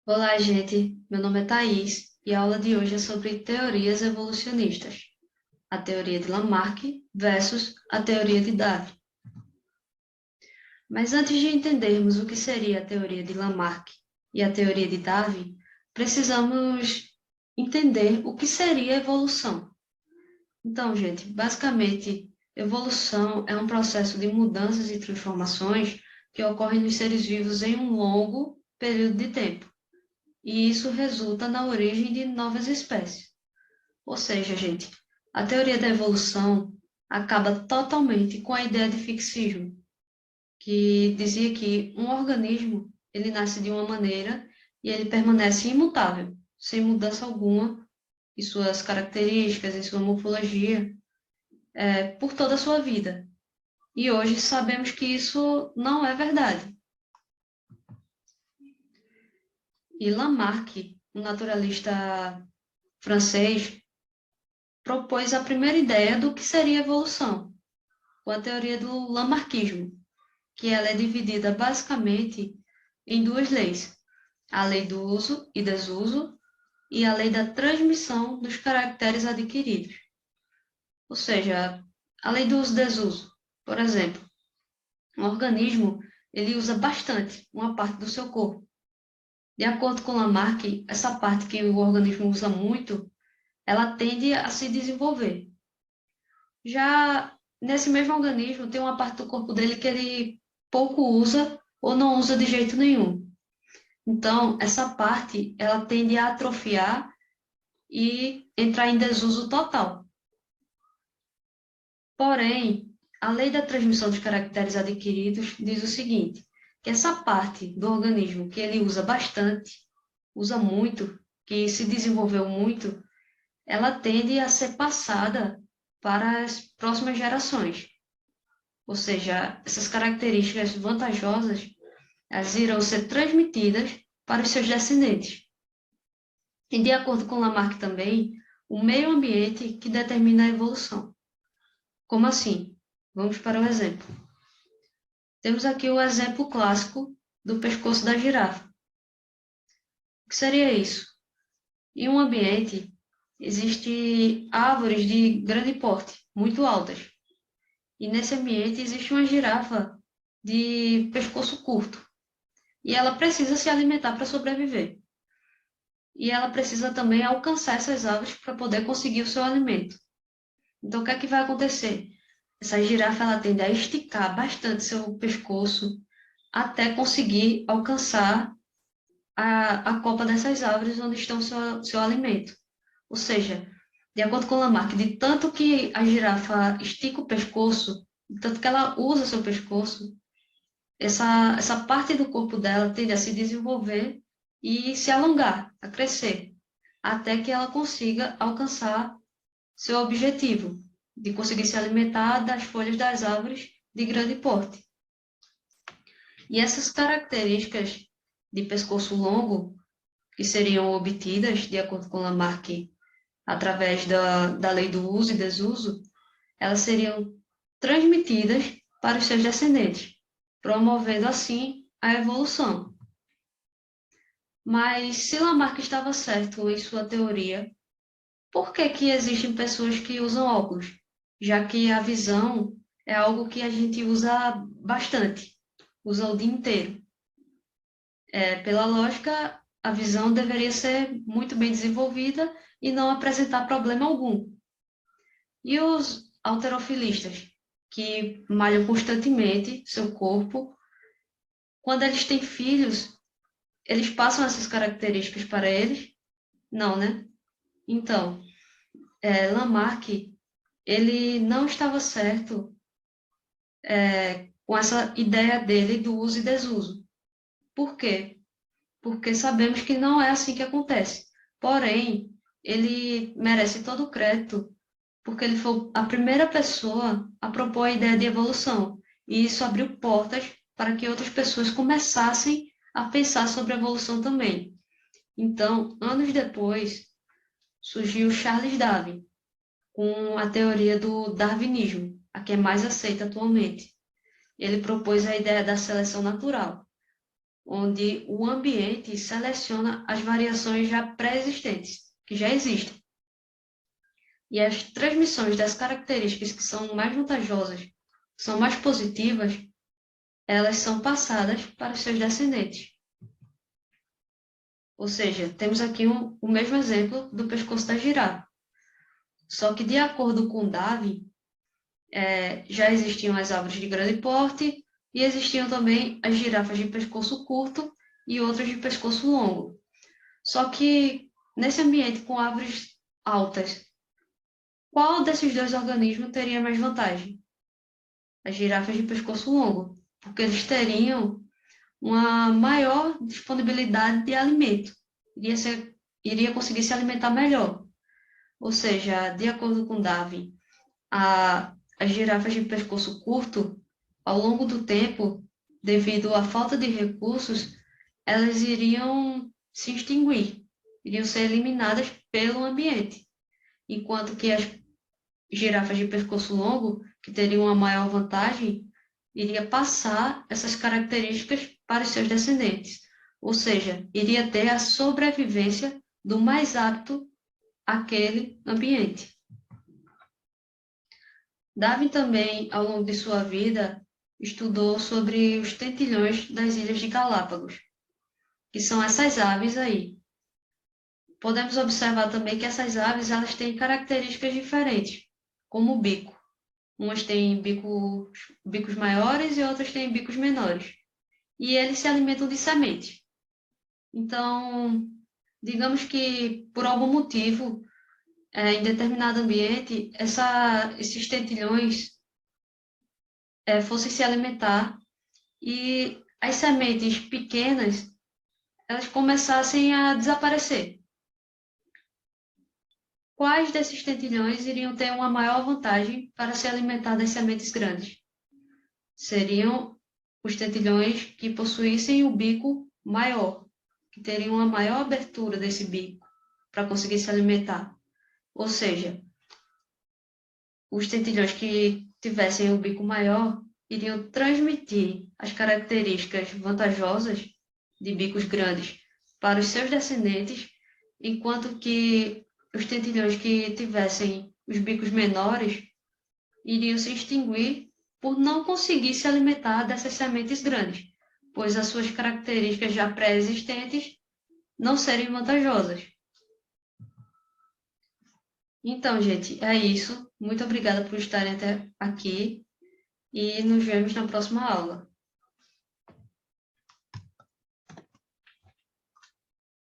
Olá, gente. Meu nome é Thaís e a aula de hoje é sobre teorias evolucionistas. A teoria de Lamarck versus a teoria de Darwin. Mas antes de entendermos o que seria a teoria de Lamarck e a teoria de Darwin, precisamos entender o que seria evolução. Então, gente, basicamente, evolução é um processo de mudanças e transformações que ocorrem nos seres vivos em um longo período de tempo. E isso resulta na origem de novas espécies. Ou seja, gente, a teoria da evolução acaba totalmente com a ideia de fixismo, que dizia que um organismo ele nasce de uma maneira e ele permanece imutável, sem mudança alguma em suas características, em sua morfologia, por toda a sua vida. E hoje sabemos que isso não é verdade. E Lamarck, um naturalista francês, propôs a primeira ideia do que seria evolução, com a teoria do Lamarckismo, que ela é dividida basicamente em duas leis: a lei do uso e desuso e a lei da transmissão dos caracteres adquiridos. Ou seja, a lei do uso e desuso. Por exemplo, um organismo ele usa bastante uma parte do seu corpo. De acordo com Lamarck, essa parte que o organismo usa muito, ela tende a se desenvolver. Já nesse mesmo organismo, tem uma parte do corpo dele que ele pouco usa ou não usa de jeito nenhum. Então, essa parte, ela tende a atrofiar e entrar em desuso total. Porém, a lei da transmissão dos caracteres adquiridos diz o seguinte, que essa parte do organismo que ele usa bastante, usa muito, que se desenvolveu muito, ela tende a ser passada para as próximas gerações. Ou seja, essas características vantajosas, elas irão ser transmitidas para os seus descendentes. E de acordo com Lamarck também, o meio ambiente que determina a evolução. Como assim? Vamos para o exemplo. Temos aqui o exemplo clássico do pescoço da girafa. O que seria isso? Em um ambiente, existem árvores de grande porte, muito altas. E nesse ambiente existe uma girafa de pescoço curto. E ela precisa se alimentar para sobreviver. E ela precisa também alcançar essas árvores para poder conseguir o seu alimento. Então, o que é que vai acontecer? Essa girafa ela tende a esticar bastante seu pescoço até conseguir alcançar a copa dessas árvores onde estão seu alimento. Ou seja, de acordo com Lamarck, de tanto que a girafa estica o pescoço, de tanto que ela usa seu pescoço, essa parte do corpo dela tende a se desenvolver e se alongar, a crescer, até que ela consiga alcançar seu objetivo, de conseguir se alimentar das folhas das árvores de grande porte. E essas características de pescoço longo, que seriam obtidas, de acordo com Lamarck, através da lei do uso e desuso, elas seriam transmitidas para os seus descendentes, promovendo assim a evolução. Mas se Lamarck estava certo em sua teoria, por que que existem pessoas que usam óculos? Já que a visão é algo que a gente usa bastante, usa o dia inteiro. Pela lógica, a visão deveria ser muito bem desenvolvida e não apresentar problema algum. E os halterofilistas, que malham constantemente seu corpo, quando eles têm filhos, eles passam essas características para eles? Não, né? Então, Lamarck, ele não estava certo com essa ideia dele do uso e desuso. Por quê? Porque sabemos que não é assim que acontece. Porém, ele merece todo o crédito porque ele foi a primeira pessoa a propor a ideia de evolução. E isso abriu portas para que outras pessoas começassem a pensar sobre a evolução também. Então, anos depois, surgiu Charles Darwin, com a teoria do darwinismo, a que é mais aceita atualmente. Ele propôs a ideia da seleção natural, onde o ambiente seleciona as variações já pré-existentes, que já existem. E as transmissões das características que são mais vantajosas, que são mais positivas, elas são passadas para os seus descendentes. Ou seja, temos aqui o mesmo exemplo do pescoço da girafa. Só que, de acordo com Darwin, já existiam as árvores de grande porte e existiam também as girafas de pescoço curto e outras de pescoço longo. Só que, nesse ambiente com árvores altas, qual desses dois organismos teria mais vantagem? As girafas de pescoço longo, porque eles teriam uma maior disponibilidade de alimento, iria conseguir se alimentar melhor. Ou seja, de acordo com Darwin, as girafas de pescoço curto, ao longo do tempo, devido à falta de recursos, elas iriam se extinguir, iriam ser eliminadas pelo ambiente, enquanto que as girafas de pescoço longo, que teriam uma maior vantagem, iria passar essas características para os seus descendentes, ou seja, iria ter a sobrevivência do mais apto àquele ambiente. Darwin também, ao longo de sua vida, estudou sobre os tentilhões das Ilhas de Galápagos, que são essas aves aí. Podemos observar também que essas aves elas têm características diferentes, como o bico. Umas têm bicos maiores e outras têm bicos menores. E eles se alimentam de sementes. Então, digamos que por algum motivo, em determinado ambiente, esses tentilhões fossem se alimentar e as sementes pequenas elas começassem a desaparecer. Quais desses tentilhões iriam ter uma maior vantagem para se alimentar das sementes grandes? Seriam os tentilhões que possuíssem o bico maior, que teriam uma maior abertura desse bico para conseguir se alimentar. Ou seja, os tentilhões que tivessem o bico maior iriam transmitir as características vantajosas de bicos grandes para os seus descendentes, enquanto que os tentilhões que tivessem os bicos menores iriam se extinguir por não conseguir se alimentar dessas sementes grandes, pois as suas características já pré-existentes não seriam vantajosas. Então, gente, é isso. Muito obrigada por estarem até aqui e nos vemos na próxima aula.